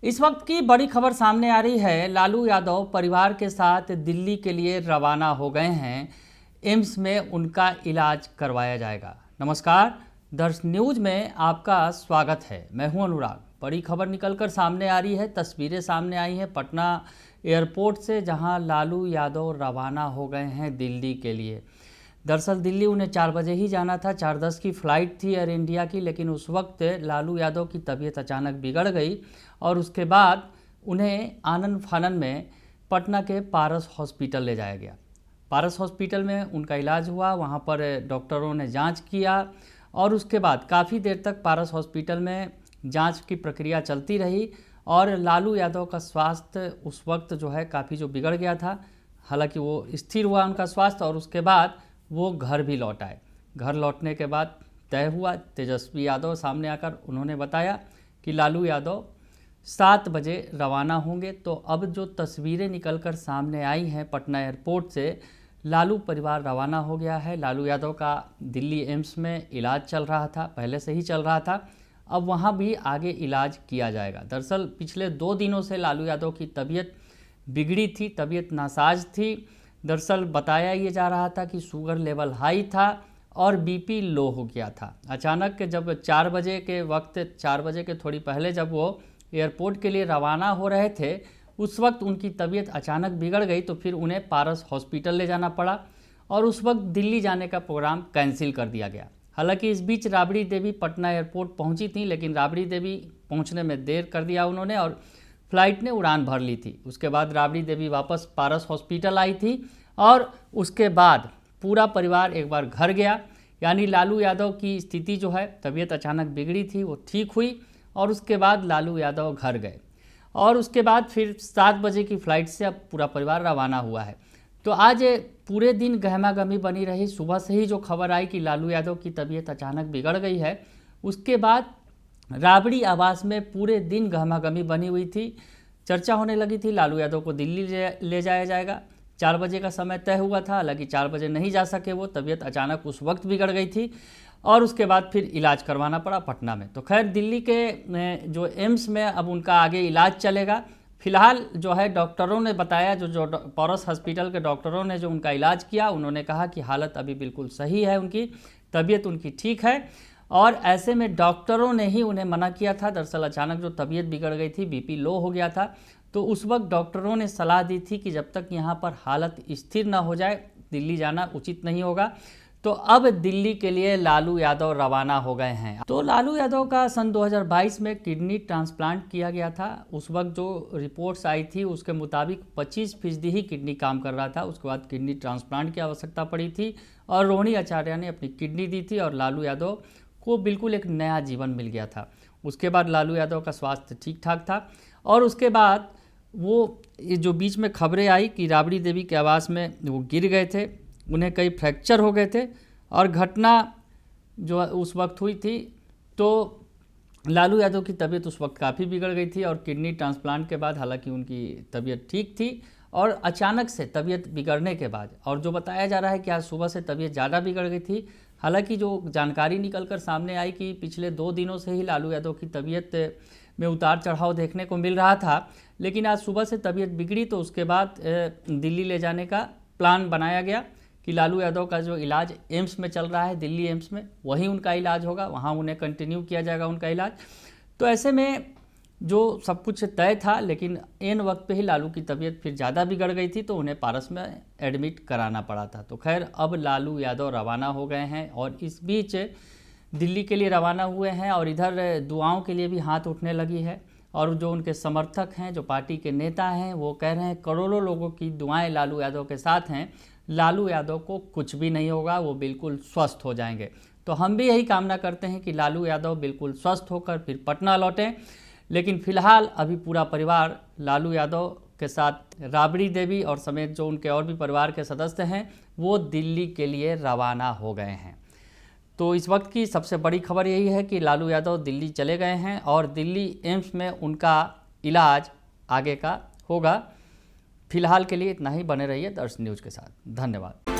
इस वक्त की बड़ी खबर सामने आ रही है। लालू यादव परिवार के साथ दिल्ली के लिए रवाना हो गए हैं। एम्स में उनका इलाज करवाया जाएगा। नमस्कार, दर्श न्यूज में आपका स्वागत है। मैं हूं अनुराग। बड़ी खबर निकलकर सामने आ रही है। तस्वीरें सामने आई हैं पटना एयरपोर्ट से, जहां लालू यादव रवाना हो गए हैं दिल्ली के लिए। दरअसल दिल्ली उन्हें 4 बजे ही जाना था। 4:10 की फ़्लाइट थी एयर इंडिया की, लेकिन उस वक्त लालू यादव की तबीयत अचानक बिगड़ गई और उसके बाद उन्हें आनन फानन में पटना के पारस हॉस्पिटल ले जाया गया। पारस हॉस्पिटल में उनका इलाज हुआ। वहाँ पर डॉक्टरों ने जांच किया और उसके बाद काफ़ी देर तक पारस हॉस्पिटल में जांच की प्रक्रिया चलती रही और लालू यादव का स्वास्थ्य उस वक्त जो है काफ़ी जो बिगड़ गया था। हालांकि वो स्थिर हुआ उनका स्वास्थ्य और उसके बाद वो घर भी लौट आए। घर लौटने के बाद तय हुआ, तेजस्वी यादव सामने आकर उन्होंने बताया कि लालू यादव 7 बजे रवाना होंगे। तो अब जो तस्वीरें निकलकर सामने आई हैं पटना एयरपोर्ट से, लालू परिवार रवाना हो गया है। लालू यादव का दिल्ली एम्स में इलाज चल रहा था, पहले से ही चल रहा था। अब वहाँ भी आगे इलाज किया जाएगा। दरअसल पिछले 2 दिनों से लालू यादव की तबीयत बिगड़ी थी, तबीयत नासाज थी। दरअसल बताया ये जा रहा था कि शुगर लेवल हाई था और बीपी लो हो गया था। अचानक जब 4 बजे के वक्त, 4 बजे के थोड़ी पहले जब वो एयरपोर्ट के लिए रवाना हो रहे थे, उस वक्त उनकी तबीयत अचानक बिगड़ गई। तो फिर उन्हें पारस हॉस्पिटल ले जाना पड़ा और उस वक्त दिल्ली जाने का प्रोग्राम कैंसिल कर दिया गया। हालांकि इस बीच राबड़ी देवी पटना एयरपोर्ट पहुंची थी, लेकिन राबड़ी देवी पहुंचने में देर कर दिया उन्होंने और फ्लाइट ने उड़ान भर ली थी। उसके बाद राबड़ी देवी वापस पारस हॉस्पिटल आई थी और उसके बाद पूरा परिवार एक बार घर गया। यानी लालू यादव की स्थिति जो है, तबीयत अचानक बिगड़ी थी, वो ठीक हुई और उसके बाद लालू यादव घर गए और उसके बाद फिर 7 बजे की फ़्लाइट से अब पूरा परिवार रवाना हुआ है। तो आज पूरे दिन गहमागहमी बनी रही। सुबह से ही जो खबर आई कि लालू यादव की तबीयत अचानक बिगड़ गई है, उसके बाद राबड़ी आवास में पूरे दिन गहमागहमी बनी हुई थी। चर्चा होने लगी थी लालू यादव को दिल्ली ले जाया जाएगा। 4 बजे का समय तय हुआ था, हालांकि 4 बजे नहीं जा सके वो, तबीयत अचानक उस वक्त बिगड़ गई थी और उसके बाद फिर इलाज करवाना पड़ा पटना में। तो खैर दिल्ली के जो एम्स में अब उनका आगे इलाज चलेगा। फिलहाल जो है डॉक्टरों ने बताया, जो पारस हॉस्पिटल के डॉक्टरों ने जो उनका इलाज किया, उन्होंने कहा कि हालत अभी बिल्कुल सही है, उनकी तबीयत उनकी ठीक है और ऐसे में डॉक्टरों ने ही उन्हें मना किया था। दरअसल अचानक जो तबीयत बिगड़ गई थी, बीपी लो हो गया था, तो उस वक्त डॉक्टरों ने सलाह दी थी कि जब तक यहाँ पर हालत स्थिर न हो जाए दिल्ली जाना उचित नहीं होगा। तो अब दिल्ली के लिए लालू यादव रवाना हो गए हैं। तो लालू यादव का सन 2022 में किडनी ट्रांसप्लांट किया गया था। उस वक्त जो रिपोर्ट्स आई थी उसके मुताबिक 25% ही किडनी काम कर रहा था। उसके बाद किडनी ट्रांसप्लांट की आवश्यकता पड़ी थी और रोहिणी आचार्य ने अपनी किडनी दी थी और लालू यादव को बिल्कुल एक नया जीवन मिल गया था। उसके बाद लालू यादव का स्वास्थ्य ठीक ठाक था और उसके बाद वो जो बीच में खबरें आई कि राबड़ी देवी के आवास में वो गिर गए थे, उन्हें कई फ्रैक्चर हो गए थे और घटना जो उस वक्त हुई थी, तो लालू यादव की तबीयत उस वक्त काफ़ी बिगड़ गई थी और किडनी ट्रांसप्लांट के बाद हालांकि उनकी तबीयत ठीक थी और अचानक से तबीयत बिगड़ने के बाद, और जो बताया जा रहा है कि आज सुबह से तबीयत ज़्यादा बिगड़ गई थी। हालांकि जो जानकारी निकलकर सामने आई कि पिछले 2 दिनों से ही लालू यादव की तबीयत में उतार चढ़ाव देखने को मिल रहा था, लेकिन आज सुबह से तबीयत बिगड़ी तो उसके बाद दिल्ली ले जाने का प्लान बनाया गया कि लालू यादव का जो इलाज एम्स में चल रहा है, दिल्ली एम्स में, वहीं उनका इलाज होगा, वहाँ उन्हें कंटिन्यू किया जाएगा उनका इलाज। तो ऐसे में जो सब कुछ तय था, लेकिन एन वक्त पे ही लालू की तबीयत फिर ज़्यादा बिगड़ गई थी तो उन्हें पारस में एडमिट कराना पड़ा था। तो खैर अब लालू यादव रवाना हो गए हैं और इस बीच दिल्ली के लिए रवाना हुए हैं और इधर दुआओं के लिए भी हाथ उठने लगी है और जो उनके समर्थक हैं, जो पार्टी के नेता हैं, वो कह रहे हैं करोड़ों लोगों की दुआएं लालू यादव के साथ हैं, लालू यादव को कुछ भी नहीं होगा, वो बिल्कुल स्वस्थ हो जाएंगे। तो हम भी यही कामना करते हैं कि लालू यादव बिल्कुल स्वस्थ होकर फिर पटना लौटें। लेकिन फिलहाल अभी पूरा परिवार लालू यादव के साथ राबड़ी देवी और समेत जो उनके और भी परिवार के सदस्य हैं, वो दिल्ली के लिए रवाना हो गए हैं। तो इस वक्त की सबसे बड़ी खबर यही है कि लालू यादव दिल्ली चले गए हैं और दिल्ली एम्स में उनका इलाज आगे का होगा। फिलहाल के लिए इतना ही। बने रहिए दर्श न्यूज़ के साथ। धन्यवाद।